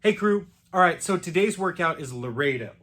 Hey crew, all right, so today's workout is Laredo.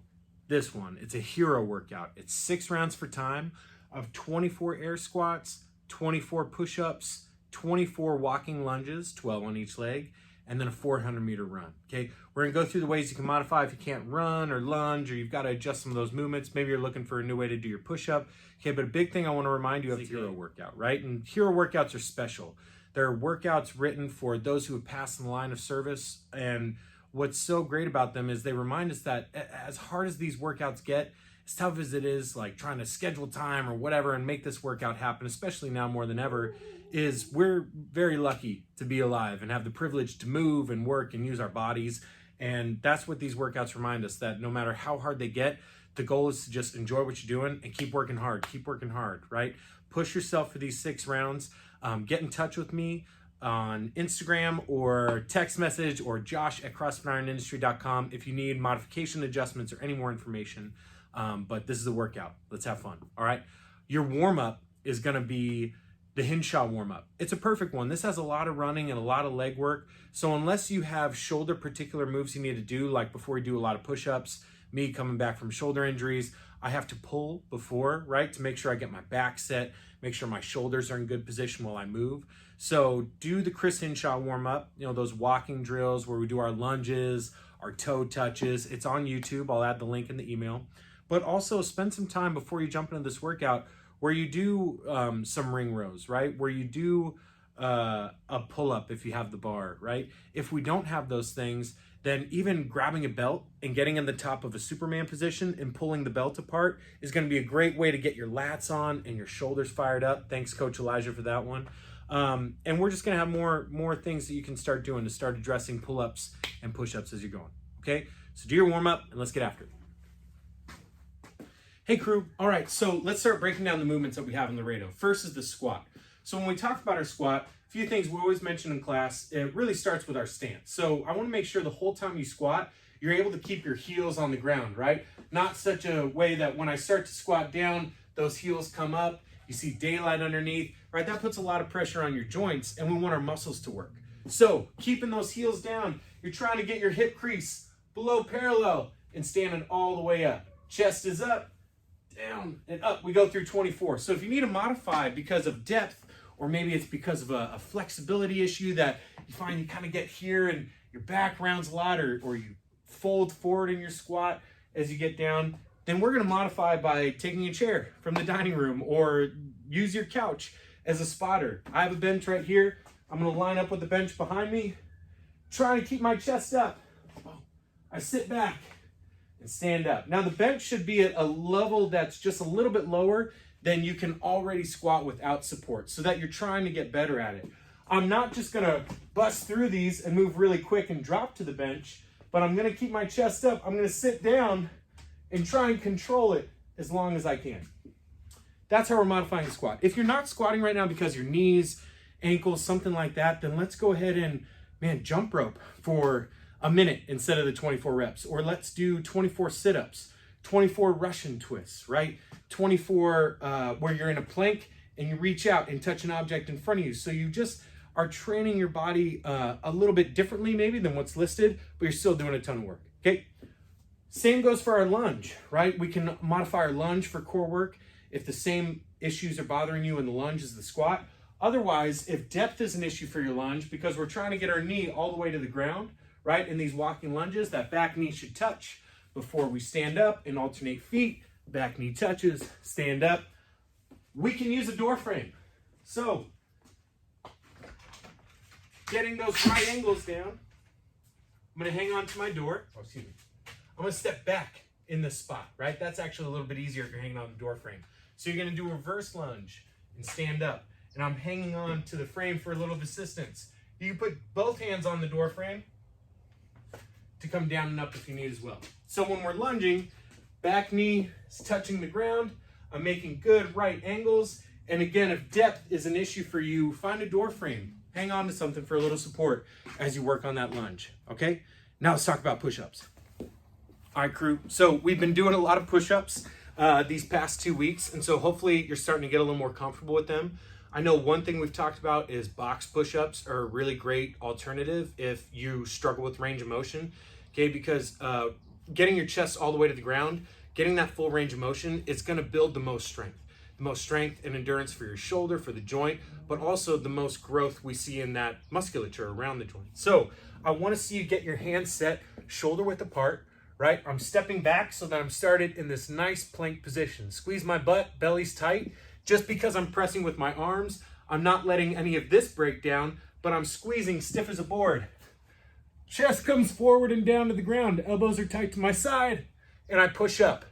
This one, it's a hero workout. It's 6 rounds for time of 24 air squats, 24 push-ups, 24 walking lunges, 12 on each leg, and then a 400-meter run, okay? We're gonna go through the ways you can modify if you can't run or lunge, or you've gotta adjust some of those movements. Maybe you're looking for a new way to do your push-up, okay? But a big thing I wanna remind you of is hero workout, right? And hero workouts are special. They're workouts written for those who have passed in the line of service, and what's so great about them is they remind us that as hard as these workouts get, as tough as it is, like trying to schedule time or whatever and make this workout happen, especially now more than ever, is we're very lucky to be alive and have the privilege to move and work and use our bodies. And that's what these workouts remind us, that no matter how hard they get, the goal is to just enjoy what you're doing and keep working hard, right? Push yourself for these 6 rounds. Get in touch with me on Instagram or text message or josh@crossfitironindustry.com if you need modification adjustments or any more information. But this is a workout. Let's have fun. All right. Your warm-up is going to be the Hinshaw warm-up. It's a perfect one. This has a lot of running and a lot of leg work. So unless you have shoulder particular moves you need to do, like before you do a lot of push-ups, me coming back from shoulder injuries, I have to pull before, right, to make sure I get my back set, make sure my shoulders are in good position while I move. So do the Chris Hinshaw warm-up, those walking drills where we do our lunges, our toe touches. It's on YouTube. I'll add the link in the email. But also spend some time before you jump into this workout where you do some ring rows, right? Where you do a pull-up if you have the bar, right? If we don't have those things, then even grabbing a belt and getting in the top of a Superman position and pulling the belt apart is going to be a great way to get your lats on and your shoulders fired up. Thanks, Coach Elijah, for that one. And we're just going to have more things that you can start doing to start addressing pull-ups and push-ups as you're going, okay? So do your warm-up and let's get after it. Hey crew, all right, so let's start breaking down the movements that we have in Laredo. First is the squat. So when we talk about our squat, a few things we always mention in class, it really starts with our stance. So I want to make sure the whole time you squat, you're able to keep your heels on the ground, right? Not such a way that when I start to squat down, those heels come up, you see daylight underneath, right? That puts a lot of pressure on your joints, and we want our muscles to work. So keeping those heels down, you're trying to get your hip crease below parallel and standing all the way up. Chest is up, down, and up. We go through 24. So if you need to modify because of depth, or maybe it's because of a flexibility issue that you find you kind of get here and your back rounds a lot, or you fold forward in your squat as you get down, then we're going to modify by taking a chair from the dining room or use your couch as a spotter. I have a bench right here. I'm going to line up with the bench behind me, trying to keep my chest up. I sit back and stand up. Now the bench should be at a level that's just a little bit lower than you can already squat without support, so that you're trying to get better at it. I'm not just gonna bust through these and move really quick and drop to the bench, but I'm gonna keep my chest up. I'm gonna sit down and try and control it as long as I can. That's how we're modifying the squat. If you're not squatting right now because your knees, ankles, something like that, then let's go ahead and jump rope for a minute instead of the 24 reps. Or let's do 24 sit-ups, 24 Russian twists, right? 24 where you're in a plank and you reach out and touch an object in front of you. So you just are training your body a little bit differently maybe than what's listed, but you're still doing a ton of work, okay? Same goes for our lunge, right? We can modify our lunge for core work if the same issues are bothering you in the lunge as the squat. Otherwise, if depth is an issue for your lunge, because we're trying to get our knee all the way to the ground, right? In these walking lunges, that back knee should touch before we stand up and alternate feet. Back knee touches, stand up. We can use a door frame. So, getting those right angles down, I'm going to hang on to my door. Oh, excuse me. I'm going to step back in this spot, right? That's actually a little bit easier if you're hanging on the door frame. So you're going to do a reverse lunge and stand up. And I'm hanging on to the frame for a little assistance. You can put both hands on the door frame to come down and up if you need as well. So when we're lunging, back knee is touching the ground. I'm making good right angles. And again, if depth is an issue for you, find a door frame. Hang on to something for a little support as you work on that lunge, okay? Now let's talk about push-ups. All right, crew. So we've been doing a lot of push-ups these past 2 weeks. And so hopefully you're starting to get a little more comfortable with them. I know one thing we've talked about is box push-ups are a really great alternative if you struggle with range of motion, okay? Because getting your chest all the way to the ground, getting that full range of motion, it's gonna build the most strength. The most strength and endurance for your shoulder, for the joint, but also the most growth we see in that musculature around the joint. So I wanna see you get your hands set shoulder width apart, right? I'm stepping back so that I'm started in this nice plank position. Squeeze my butt, belly's tight. Just because I'm pressing with my arms, I'm not letting any of this break down, but I'm squeezing stiff as a board. Chest comes forward and down to the ground. Elbows are tight to my side, and I push up.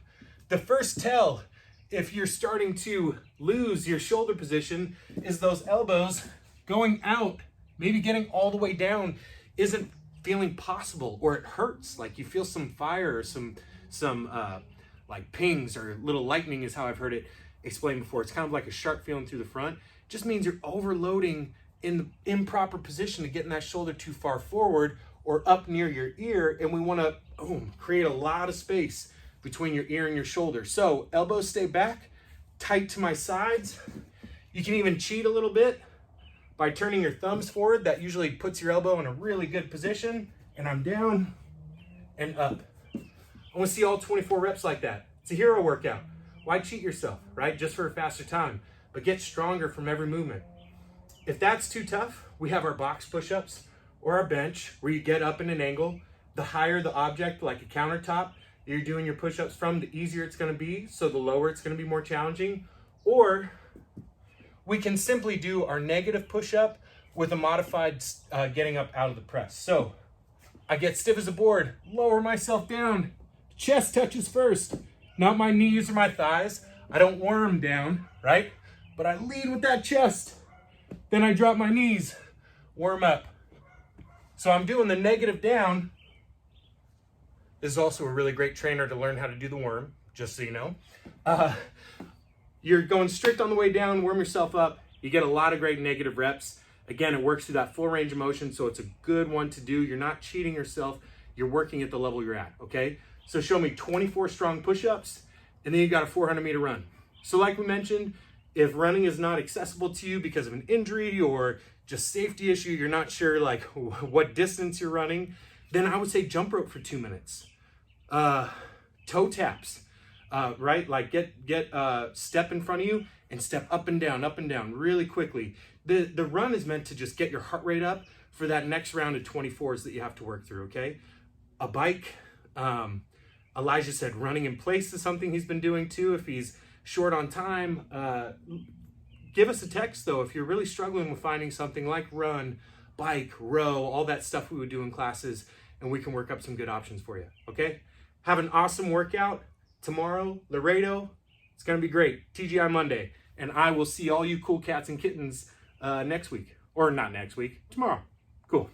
The first tell, if you're starting to lose your shoulder position, is those elbows going out, maybe getting all the way down, isn't feeling possible, or it hurts. Like you feel some fire or some like pings or little lightning is how I've heard it explained before. It's kind of like a sharp feeling through the front. It just means you're overloading in the improper position to getting that shoulder too far forward or up near your ear, and we want to create a lot of space between your ear and your shoulder. So elbows stay back, tight to my sides. You can even cheat a little bit by turning your thumbs forward. That usually puts your elbow in a really good position, and I'm down and up. I want to see all 24 reps like that. It's a hero workout. Why cheat yourself, right? Just for a faster time, but get stronger from every movement. If that's too tough, we have our box push-ups or our bench where you get up in an angle. The higher the object, like a countertop, you're doing your push-ups from, the easier it's gonna be. So the lower it's gonna be more challenging. Or we can simply do our negative push-up with a modified getting up out of the press. So I get stiff as a board, lower myself down, chest touches first. Not my knees or my thighs. I don't worm down, right? But I lead with that chest. Then I drop my knees, worm up. So I'm doing the negative down. This is also a really great trainer to learn how to do the worm, just so you know. You're going strict on the way down, worm yourself up. You get a lot of great negative reps. Again, it works through that full range of motion, so it's a good one to do. You're not cheating yourself. You're working at the level you're at, okay? So show me 24 strong push-ups, and then you got a 400-meter run. So like we mentioned, if running is not accessible to you because of an injury or just safety issue, you're not sure like what distance you're running, then I would say jump rope for 2 minutes. Toe taps, right? Like get step in front of you and step up and down really quickly. The run is meant to just get your heart rate up for that next round of 24s that you have to work through, okay? A bike, Elijah said running in place is something he's been doing too. If he's short on time, give us a text though if you're really struggling with finding something like run, bike, row, all that stuff we would do in classes, and we can work up some good options for you, okay? Have an awesome workout tomorrow, Laredo. It's gonna be great, TGI Monday, and I will see all you cool cats and kittens next week, or not next week, tomorrow. Cool.